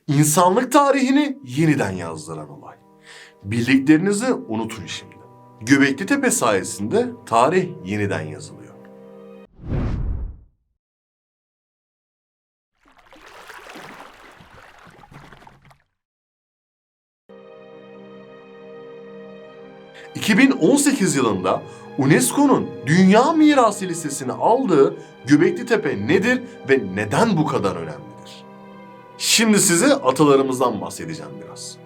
İnsanlık tarihini yeniden yazdıran olay. Bildiklerinizi unutun şimdi. Göbekli Tepe sayesinde tarih yeniden yazılıyor. ...2018 yılında UNESCO'nun Dünya Mirası listesine aldığı Göbekli Tepe nedir ve neden bu kadar önemlidir? Şimdi size atalarımızdan bahsedeceğim biraz.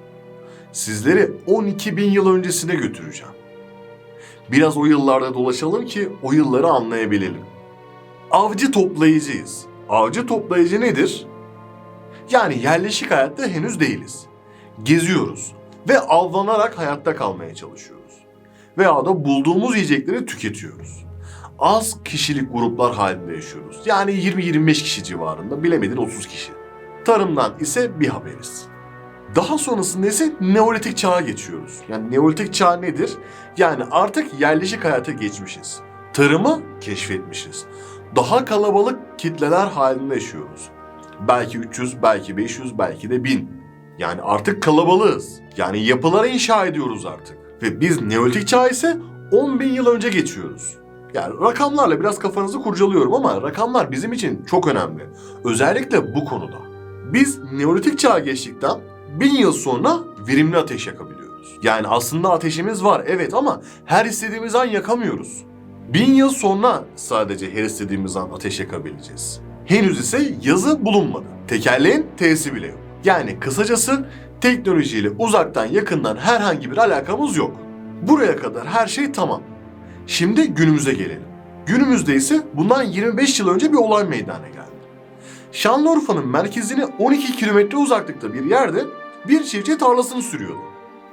Sizleri 12.000 yıl öncesine götüreceğim. Biraz o yıllarda dolaşalım ki o yılları anlayabilelim. Avcı toplayıcıyız. Avcı toplayıcı nedir? Yani yerleşik hayatta henüz değiliz. Geziyoruz ve avlanarak hayatta kalmaya çalışıyoruz. Veya da bulduğumuz yiyecekleri tüketiyoruz. Az kişilik gruplar halinde yaşıyoruz. Yani 20-25 kişi civarında, bilemedin 30 kişi. Tarımdan ise bir haberiz. Daha sonrasında ise Neolitik çağa geçiyoruz. Yani Neolitik çağ nedir? Yani artık yerleşik hayata geçmişiz. Tarımı keşfetmişiz. Daha kalabalık kitleler halinde yaşıyoruz. Belki 300, belki 500, belki de 1000. Yani artık kalabalığız. Yani yapıları inşa ediyoruz artık. Ve biz Neolitik çağa ise 10.000 yıl önce geçiyoruz. Yani rakamlarla biraz kafanızı kurcalıyorum ama rakamlar bizim için çok önemli. Özellikle bu konuda. Biz Neolitik çağa geçtikten 1000 yıl sonra verimli ateş yakabiliyoruz. Yani aslında ateşimiz var evet ama her istediğimiz an yakamıyoruz. 1000 yıl sonra sadece her istediğimiz an ateş yakabileceğiz. Henüz ise yazı bulunmadı. Tekerleğin T'si bile yok. Yani kısacası teknolojiyle uzaktan yakından herhangi bir alakamız yok. Buraya kadar her şey tamam. Şimdi günümüze gelelim. Günümüzde ise bundan 25 yıl önce bir olay meydana geldi. Şanlıurfa'nın merkezine 12 kilometre uzaklıkta bir yerde bir çiftçi tarlasını sürüyordu.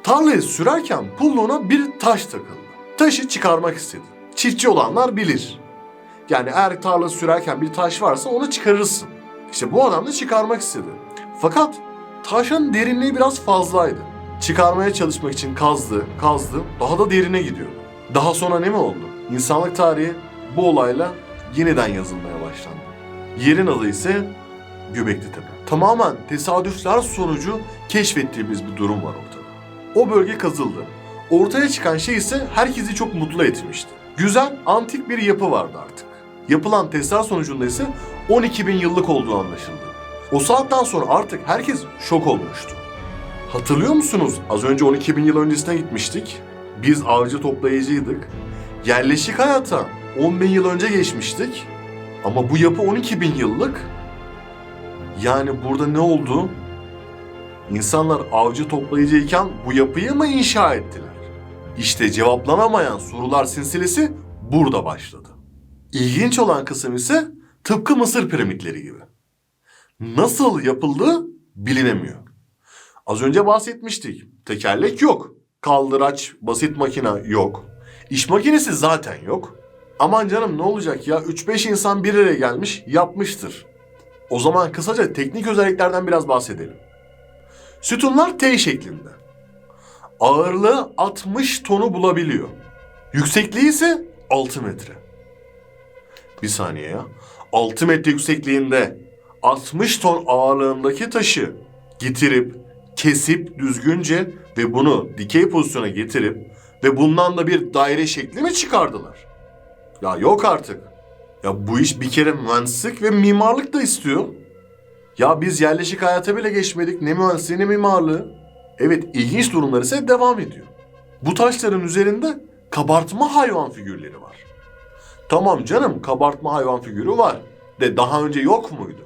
Tarlayı sürerken pulluğuna bir taş takıldı. Taşı çıkarmak istedi. Çiftçi olanlar bilir. Yani eğer tarla sürerken bir taş varsa onu çıkarırsın. İşte bu adam da çıkarmak istedi. Fakat taşın derinliği biraz fazlaydı. Çıkarmaya çalışmak için kazdı, daha da derine gidiyordu. Daha sonra ne mi oldu? İnsanlık tarihi bu olayla yeniden yazılmaya başlandı. Yerin adı ise Göbekli Tepe. Tamamen tesadüfler sonucu keşfettiğimiz bir durum var ortada. O bölge kazıldı. Ortaya çıkan şey ise herkesi çok mutlu etmişti. Güzel, antik bir yapı vardı artık. Yapılan testler sonucunda ise 12.000 yıllık olduğu anlaşıldı. O saatten sonra artık herkes şok olmuştu. Hatırlıyor musunuz? Az önce 12.000 yıl öncesine gitmiştik. Biz avcı toplayıcıydık. Yerleşik hayata 10.000 yıl önce geçmiştik. Ama bu yapı 12.000 yıllık. Yani burada ne oldu? İnsanlar avcı toplayıcıyken bu yapıyı mı inşa ettiler? İşte cevaplanamayan sorular silsilesi burada başladı. İlginç olan kısım ise tıpkı Mısır piramitleri gibi. Nasıl yapıldığı bilinemiyor. Az önce bahsetmiştik. Tekerlek yok. Kaldıraç, basit makine yok. İş makinesi zaten yok. Aman canım ne olacak ya 3-5 insan bir araya gelmiş yapmıştır. O zaman kısaca teknik özelliklerden biraz bahsedelim. Sütunlar T şeklinde. Ağırlığı 60 tonu bulabiliyor. Yüksekliği ise 6 metre. Bir saniye ya. 6 metre yüksekliğinde 60 ton ağırlığındaki taşı getirip, kesip düzgünce ve bunu dikey pozisyona getirip ve bundan da bir daire şekli mi çıkardılar? Ya yok artık. Ya bu iş bir kere mühendislik ve mimarlık da istiyor. Ya biz yerleşik hayata bile geçmedik. Ne mühendisliği ne mimarlığı. Evet ilginç durumlar ise devam ediyor. Bu taşların üzerinde kabartma hayvan figürleri var. Tamam canım kabartma hayvan figürü var. De daha önce yok muydu?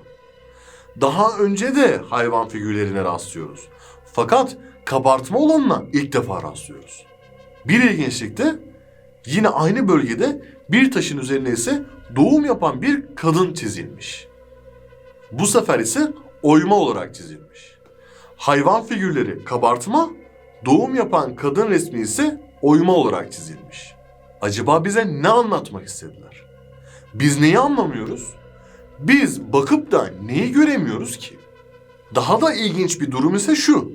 Daha önce de hayvan figürlerine rastlıyoruz. Fakat kabartma olanına ilk defa rastlıyoruz. Bir ilginçlik de yine aynı bölgede bir taşın üzerine ise doğum yapan bir kadın çizilmiş. Bu sefer ise oyma olarak çizilmiş. Hayvan figürleri kabartma, doğum yapan kadın resmi ise oyma olarak çizilmiş. Acaba bize ne anlatmak istediler? Biz neyi anlamıyoruz? Biz bakıp da neyi göremiyoruz ki? Daha da ilginç bir durum ise şu.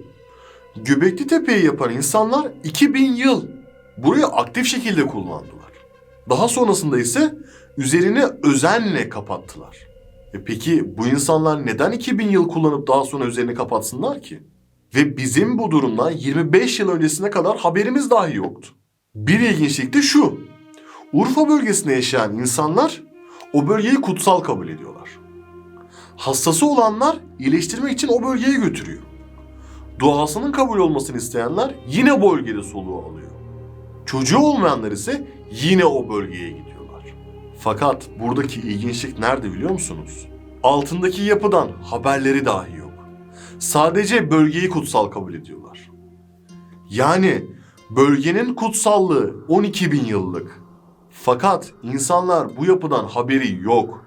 Göbekli Tepe'yi yapan insanlar 2000 yıl burayı aktif şekilde kullandılar. Daha sonrasında ise üzerini özenle kapattılar. Peki bu insanlar neden 2000 yıl kullanıp daha sonra üzerini kapatsınlar ki? Ve bizim bu durumdan 25 yıl öncesine kadar haberimiz dahi yoktu. Bir ilginçlik de şu. Urfa bölgesinde yaşayan insanlar o bölgeyi kutsal kabul ediyorlar. Hastası olanlar iyileştirmek için o bölgeye götürüyor. Duasının kabul olmasını isteyenler yine o bölgede soluğu alıyor. Çocuğu olmayanlar ise yine o bölgeye gidiyorlar. Fakat buradaki ilginçlik nerede biliyor musunuz? Altındaki yapıdan haberleri dahi yok. Sadece bölgeyi kutsal kabul ediyorlar. Yani bölgenin kutsallığı 12.000 yıllık. Fakat insanlar bu yapıdan haberi yok.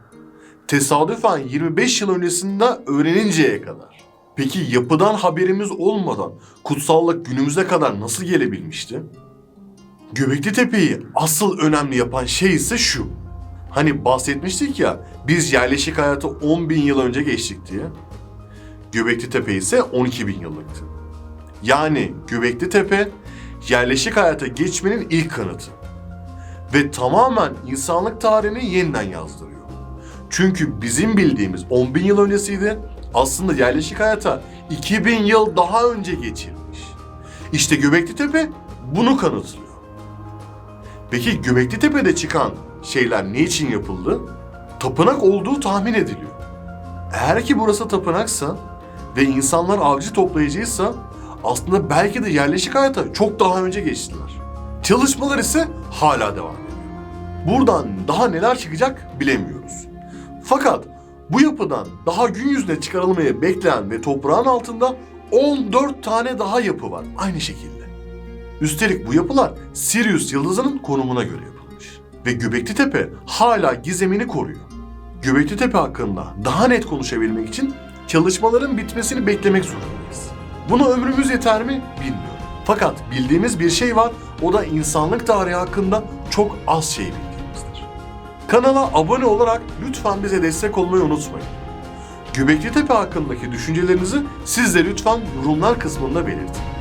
Tesadüfen 25 yıl öncesinde öğreninceye kadar. Peki yapıdan haberimiz olmadan kutsallık günümüze kadar nasıl gelebilmişti? Göbekli Tepe'yi asıl önemli yapan şey ise şu. Hani bahsetmiştik ya, biz yerleşik hayatı 10.000 yıl önce geçtik diye. Göbekli Tepe ise 12.000 yıllıktı. Yani Göbekli Tepe yerleşik hayata geçmenin ilk kanıtı. Ve tamamen insanlık tarihini yeniden yazdırıyor. Çünkü bizim bildiğimiz 10.000 yıl öncesiydi, aslında yerleşik hayata 2000 yıl daha önce geçilmiş. İşte Göbekli Tepe bunu kanıtlıyor. Peki Göbekli Tepe'de çıkan şeyler ne için yapıldı? Tapınak olduğu tahmin ediliyor. Eğer ki burası tapınaksa ve insanlar avcı toplayıcıysa aslında belki de yerleşik hayata çok daha önce geçtiler. Çalışmalar ise hala devam ediyor. Buradan daha neler çıkacak bilemiyoruz. Fakat bu yapıdan daha gün yüzüne çıkarılmayı bekleyen ve toprağın altında 14 tane daha yapı var aynı şekilde. Üstelik bu yapılar Sirius yıldızının konumuna göre yapılmış. Ve Göbekli Tepe hala gizemini koruyor. Göbekli Tepe hakkında daha net konuşabilmek için çalışmaların bitmesini beklemek zorundayız. Buna ömrümüz yeter mi bilmiyorum. Fakat bildiğimiz bir şey var, o da insanlık tarihi hakkında çok az şey bildiğimizdir. Kanala abone olarak lütfen bize destek olmayı unutmayın. Göbekli Tepe hakkındaki düşüncelerinizi siz de lütfen yorumlar kısmında belirtin.